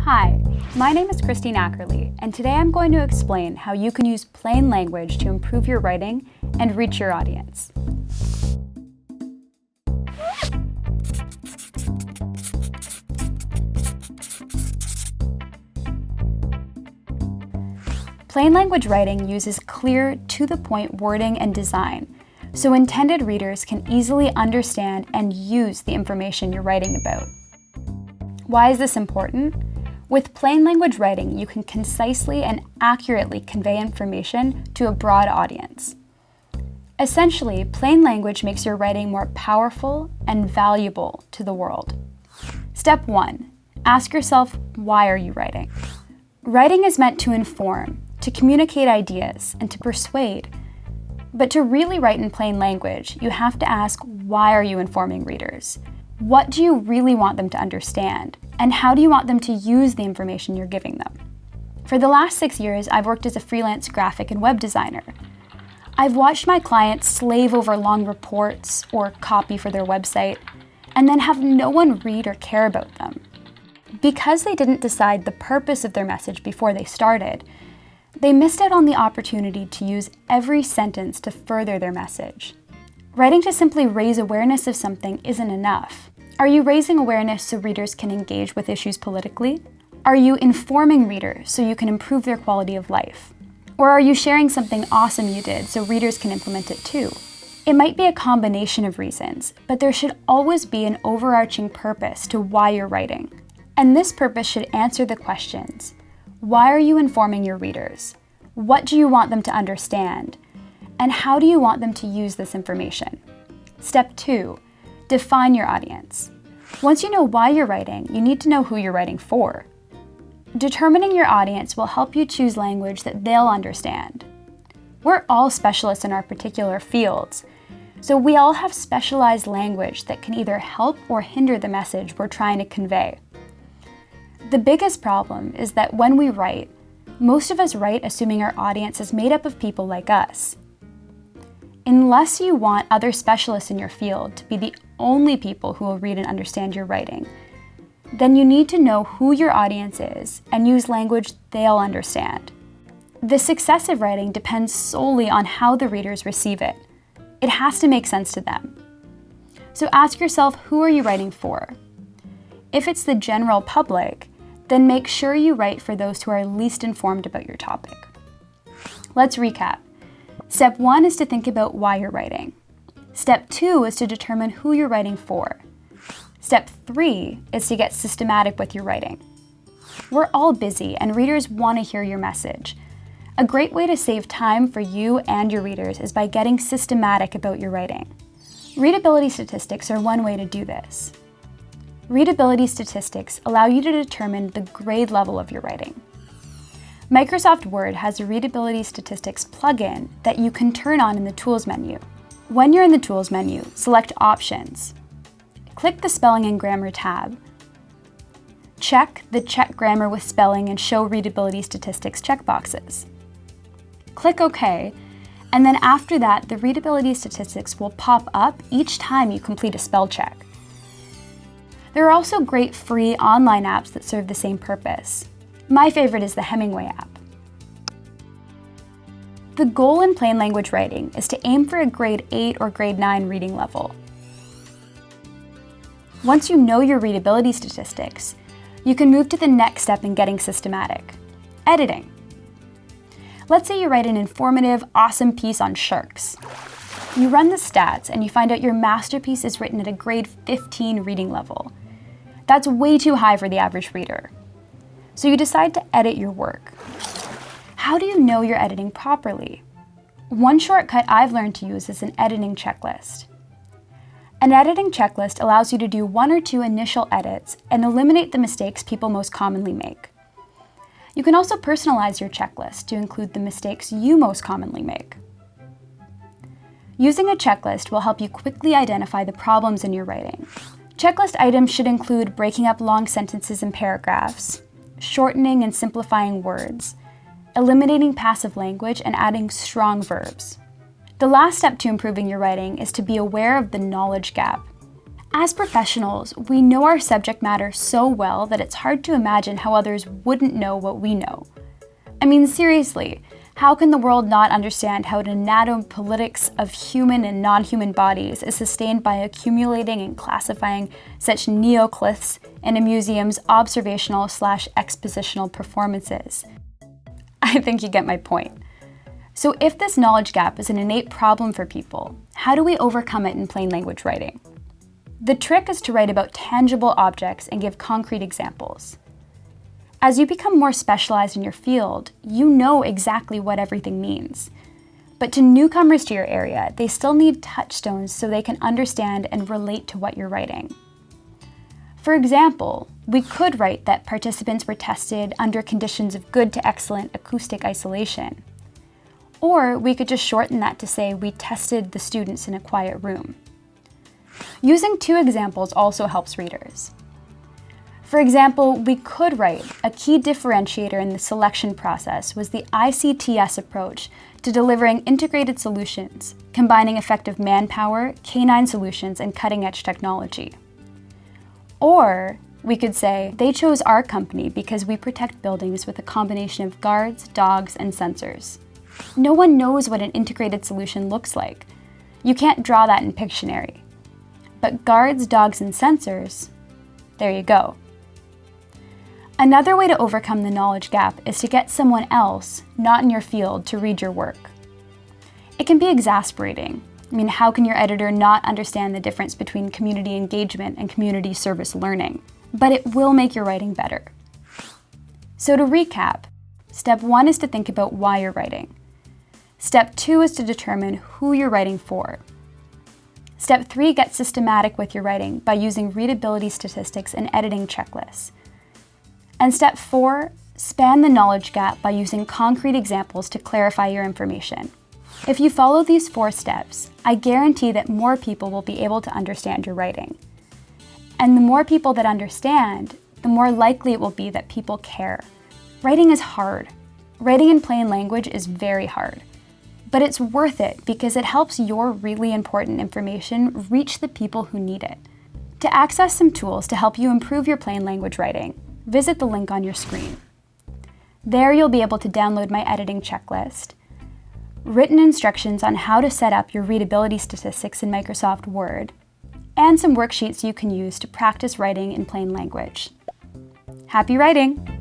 Hi, my name is Christine Ackerley, and today I'm going to explain how you can use plain language to improve your writing and reach your audience. Plain language writing uses clear, to-the-point wording and design, so intended readers can easily understand and use the information you're writing about. Why is this important? With plain language writing, you can concisely and accurately convey information to a broad audience. Essentially, plain language makes your writing more powerful and valuable to the world. Step 1. Ask yourself, why are you writing? Writing is meant to inform, to communicate ideas, and to persuade. But to really write in plain language, you have to ask, why are you informing readers? What do you really want them to understand? And how do you want them to use the information you're giving them? For the last 6 years, I've worked as a freelance graphic and web designer. I've watched my clients slave over long reports or copy for their website, and then have no one read or care about them. Because they didn't decide the purpose of their message before they started, they missed out on the opportunity to use every sentence to further their message. Writing to simply raise awareness of something isn't enough. Are you raising awareness so readers can engage with issues politically? Are you informing readers so you can improve their quality of life? Or are you sharing something awesome you did so readers can implement it too? It might be a combination of reasons, but there should always be an overarching purpose to why you're writing. And this purpose should answer the questions: why are you informing your readers? What do you want them to understand? And how do you want them to use this information? Step 2. Define your audience. Once you know why you're writing, you need to know who you're writing for. Determining your audience will help you choose language that they'll understand. We're all specialists in our particular fields, so we all have specialized language that can either help or hinder the message we're trying to convey. The biggest problem is that when we write, most of us write assuming our audience is made up of people like us. Unless you want other specialists in your field to be the only people who will read and understand your writing, then you need to know who your audience is and use language they'll understand. The success of writing depends solely on how the readers receive it. It has to make sense to them. So ask yourself, who are you writing for? If it's the general public, then make sure you write for those who are least informed about your topic. Let's recap. Step 1 is to think about why you're writing. Step 2 is to determine who you're writing for. Step 3 is to get systematic with your writing. We're all busy and readers want to hear your message. A great way to save time for you and your readers is by getting systematic about your writing. Readability statistics are one way to do this. Readability statistics allow you to determine the grade level of your writing. Microsoft Word has a readability statistics plugin that you can turn on in the Tools menu. When you're in the Tools menu, select Options. Click the Spelling and Grammar tab. Check the Check Grammar with Spelling and Show Readability Statistics checkboxes. Click OK, and then after that, the readability statistics will pop up each time you complete a spell check. There are also great free online apps that serve the same purpose. My favorite is the Hemingway app. The goal in plain language writing is to aim for a grade 8 or grade 9 reading level. Once you know your readability statistics, you can move to the next step in getting systematic: editing. Let's say you write an informative, awesome piece on sharks. You run the stats and you find out your masterpiece is written at a grade 15 reading level. That's way too high for the average reader. So you decide to edit your work. How do you know you're editing properly? One shortcut I've learned to use is an editing checklist. An editing checklist allows you to do 1 or 2 initial edits and eliminate the mistakes people most commonly make. You can also personalize your checklist to include the mistakes you most commonly make. Using a checklist will help you quickly identify the problems in your writing. Checklist items should include breaking up long sentences and paragraphs, shortening and simplifying words, eliminating passive language, and adding strong verbs. The last step to improving your writing is to be aware of the knowledge gap. As professionals, we know our subject matter so well that it's hard to imagine how others wouldn't know what we know. I mean, seriously, how can the world not understand how the anatopolitics of human and non-human bodies is sustained by accumulating and classifying such neocliths in a museum's observational/expositional performances? I think you get my point. So if this knowledge gap is an innate problem for people, how do we overcome it in plain language writing? The trick is to write about tangible objects and give concrete examples. As you become more specialized in your field, you know exactly what everything means. But to newcomers to your area, they still need touchstones so they can understand and relate to what you're writing. For example, we could write that participants were tested under conditions of good to excellent acoustic isolation. Or we could just shorten that to say we tested the students in a quiet room. Using two examples also helps readers. For example, we could write a key differentiator in the selection process was the ICTS approach to delivering integrated solutions, combining effective manpower, canine solutions, and cutting-edge technology. Or we could say, they chose our company because we protect buildings with a combination of guards, dogs, and sensors. No one knows what an integrated solution looks like. You can't draw that in Pictionary. But guards, dogs, and sensors, there you go. Another way to overcome the knowledge gap is to get someone else, not in your field, to read your work. It can be exasperating. I mean, how can your editor not understand the difference between community engagement and community service learning? But it will make your writing better. So to recap, step 1 is to think about why you're writing. Step 2 is to determine who you're writing for. Step 3, get systematic with your writing by using readability statistics and editing checklists. And step 4, span the knowledge gap by using concrete examples to clarify your information. If you follow these 4 steps, I guarantee that more people will be able to understand your writing. And the more people that understand, the more likely it will be that people care. Writing is hard. Writing in plain language is very hard. But it's worth it because it helps your really important information reach the people who need it. To access some tools to help you improve your plain language writing, visit the link on your screen. There you'll be able to download my editing checklist, written instructions on how to set up your readability statistics in Microsoft Word, and some worksheets you can use to practice writing in plain language. Happy writing!